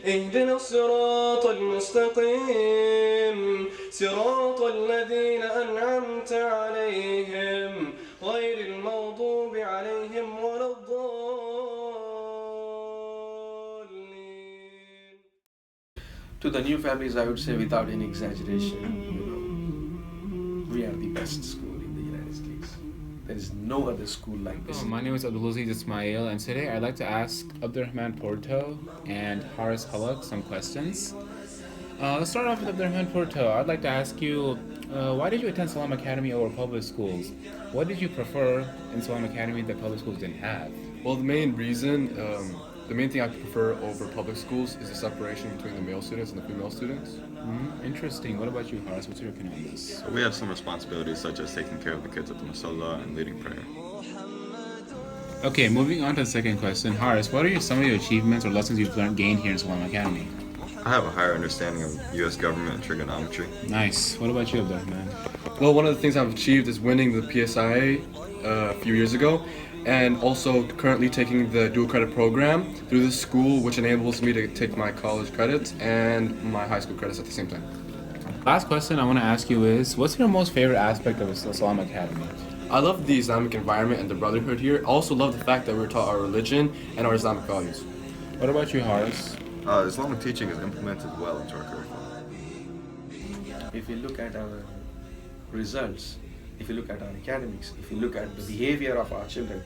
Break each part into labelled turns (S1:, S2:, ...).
S1: اهدنا الصراط المستقيم صراط الذين أنعمت عليهم غير المغضوب عليهم ولا الضالين.
S2: To the new families, I would say without any exaggeration, we are the best school in the United States. There is no other school like this.
S3: My name is Abdulaziz Ismail, and today I'd like to ask Abdurrahman Porto and Haris Halak some questions. Let's start off with Abdurrahman Porto. I'd like to ask you, why did you attend Salam Academy over public schools? What did you prefer in Salam Academy that public schools didn't have?
S4: Well, the main thing I prefer over public schools is the separation between the male students and the female students.
S3: Interesting. What about you, Haris? What's your opinion on this?
S5: We have some responsibilities such as taking care of the kids at the Masalla and leading prayer.
S3: Okay, moving on to the second question. Haris, what are some of your achievements or lessons you've gained here in Salam Academy?
S5: I have a higher understanding of U.S. government and trigonometry.
S3: Nice. What about you, Abdurrahman?
S4: Well, one of the things I've achieved is winning the PSIA a few years ago, and also currently taking the dual credit program through the school, which enables me to take my college credits and my high school credits at the same time.
S3: Last question I want to ask you is, what's your most favorite aspect of Salam Academy?
S4: I love the Islamic environment and the brotherhood here. I also love the fact that we're taught our religion and our Islamic values.
S3: What about you, Haris?
S5: Islamic teaching is implemented well into our curriculum.
S2: If you look at our results, if you look at our academics, if you look at the behavior of our children,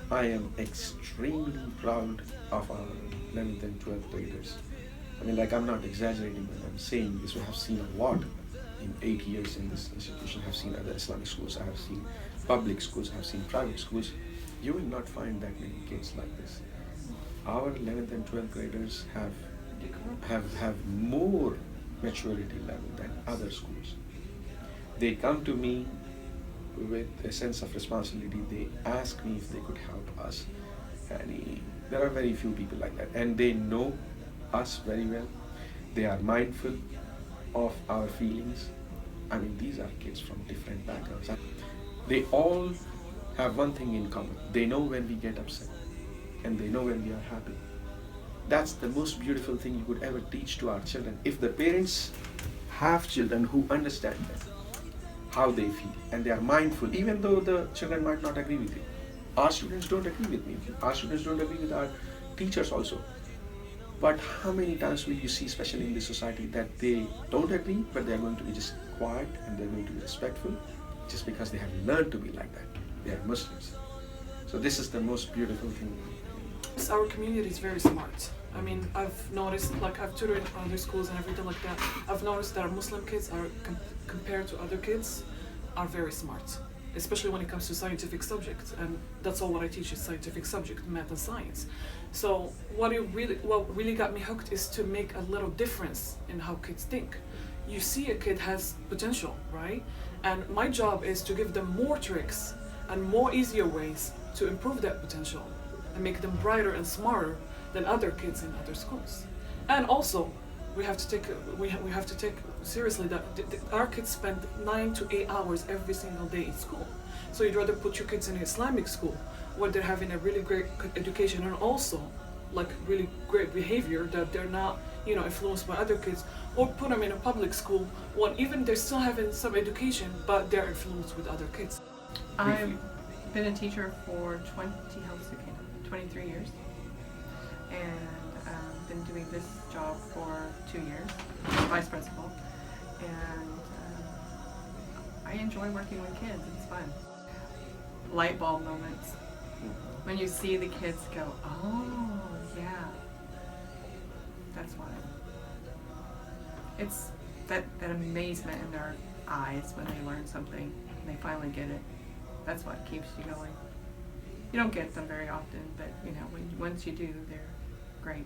S2: I am extremely proud of our 11th and 12th graders. I mean, I'm not exaggerating when I'm saying this. We have seen a lot in 8 years in this institution. I have seen other Islamic schools, I have seen public schools, I have seen private schools. You will not find that many kids like this. Our 11th and 12th graders have more maturity level than other schools. They come to me with a sense of responsibility. They ask me if they could help us. And there are very few people like that. And they know us very well. They are mindful of our feelings. I mean, these are kids from different backgrounds. They all have one thing in common. They know when we get upset, and they know when we are happy. That's the most beautiful thing you could ever teach to our children. If the parents have children who understand them, how they feel, and they are mindful, even though the children might not agree with you. Our students don't agree with me. Our students don't agree with our teachers also. But how many times will you see, especially in this society, that they don't agree, but they're going to be just quiet and they're going to be respectful just because they have learned to be like that. They are Muslims. So this is the most beautiful thing.
S6: Our community is very smart. I mean, I've noticed, I've tutored in other schools and everything like that. I've noticed that our Muslim kids are, compared to other kids, are very smart, especially when it comes to scientific subjects. And that's all what I teach is scientific subject, math and science. So what really got me hooked is to make a little difference in how kids think. You see a kid has potential, right? And my job is to give them more tricks and more easier ways to improve that potential and make them brighter and smarter than other kids in other schools. And also, we have to take seriously that our kids spend 9 to 8 hours every single day in school. So you'd rather put your kids in an Islamic school where they're having a really great education and also really great behavior, that they're not influenced by other kids, or put them in a public school when even they're still having some education but they're influenced with other kids.
S7: I've been a teacher for 23 years, and been doing this job for 2 years, vice principal, and I enjoy working with kids. It's fun. Light bulb moments when you see the kids go, oh yeah, that's why. It's that amazement in their eyes when they learn something and they finally get it. That's what keeps you going. You don't get them very often, but once you do, great.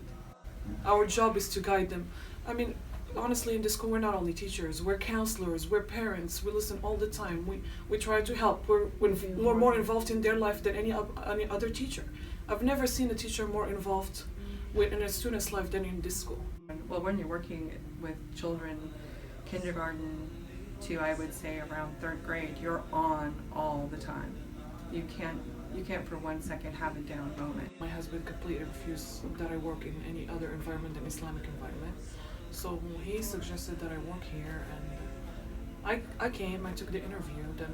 S6: Our job is to guide them. I mean, honestly, in the school, we're not only teachers, we're counselors, we're parents, we listen all the time, we try to help. We're more involved in their life than any other teacher. I've never seen a teacher more involved in a student's life than in this school.
S7: Well, when you're working with children, kindergarten to, I would say, around 3rd grade, you're on all the time. You can't for 1 second have a down moment.
S6: My husband completely refused that I work in any other environment than Islamic environment. So he suggested that I work here, and I came, I took the interview, then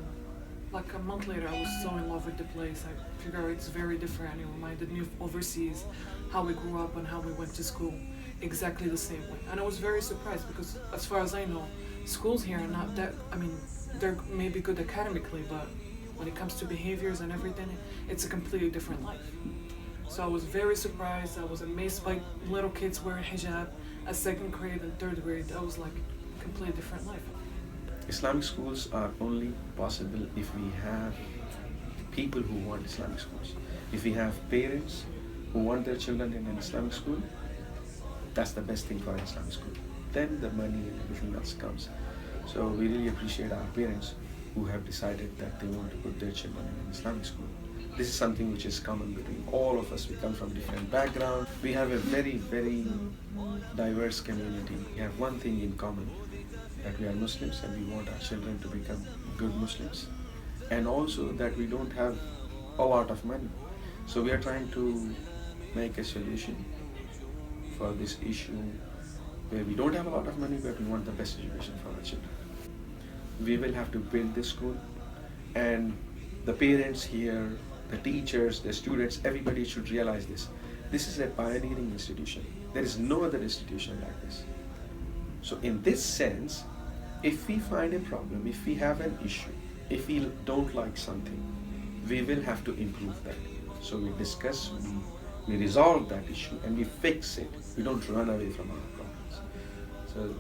S6: like a month later I was so in love with the place. I figure it's very different. It reminded me of overseas, how we grew up and how we went to school, exactly the same way. And I was very surprised because as far as I know, schools here are not that, I mean, they're maybe good academically, but when it comes to behaviors and everything, it's a completely different life. So I was very surprised. I was amazed by little kids wearing hijab at 2nd grade and 3rd grade. That was like a completely different life.
S2: Islamic schools are only possible if we have people who want Islamic schools. If we have parents who want their children in an Islamic school, that's the best thing for an Islamic school. Then the money and everything else comes. So we really appreciate our parents who have decided that they want to put their children in an Islamic school. This is something which is common between all of us. We come from different backgrounds. We have a very, very diverse community. We have one thing in common, that we are Muslims and we want our children to become good Muslims. And also that we don't have a lot of money. So we are trying to make a solution for this issue where we don't have a lot of money, but we want the best education for our children. We will have to build this school, and the parents here, the teachers, the students, everybody should realize this. This is a pioneering institution. There is no other institution like this. So in this sense, if we find a problem, if we have an issue, if we don't like something, we will have to improve that. So we discuss, we resolve that issue, and we fix it. We don't run away from our problems. So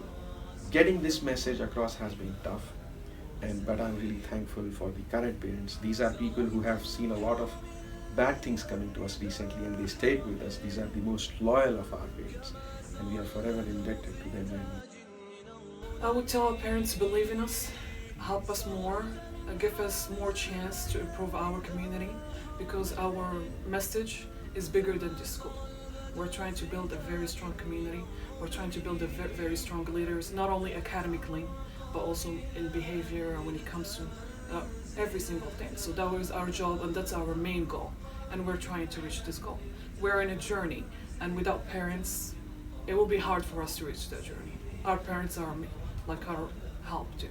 S2: getting this message across has been tough. But I'm really thankful for the current parents. These are people who have seen a lot of bad things coming to us recently, and they stayed with us. These are the most loyal of our parents, and we are forever indebted to them.
S6: I would tell our parents to believe in us, help us more, give us more chance to improve our community, because our message is bigger than this school. We're trying to build a very strong community. We're trying to build a very strong leaders, not only academically, but also in behavior and when it comes to every single thing. So that was our job, and that's our main goal. And we're trying to reach this goal. We're in a journey, and without parents, it will be hard for us to reach that journey. Our parents are like our help too.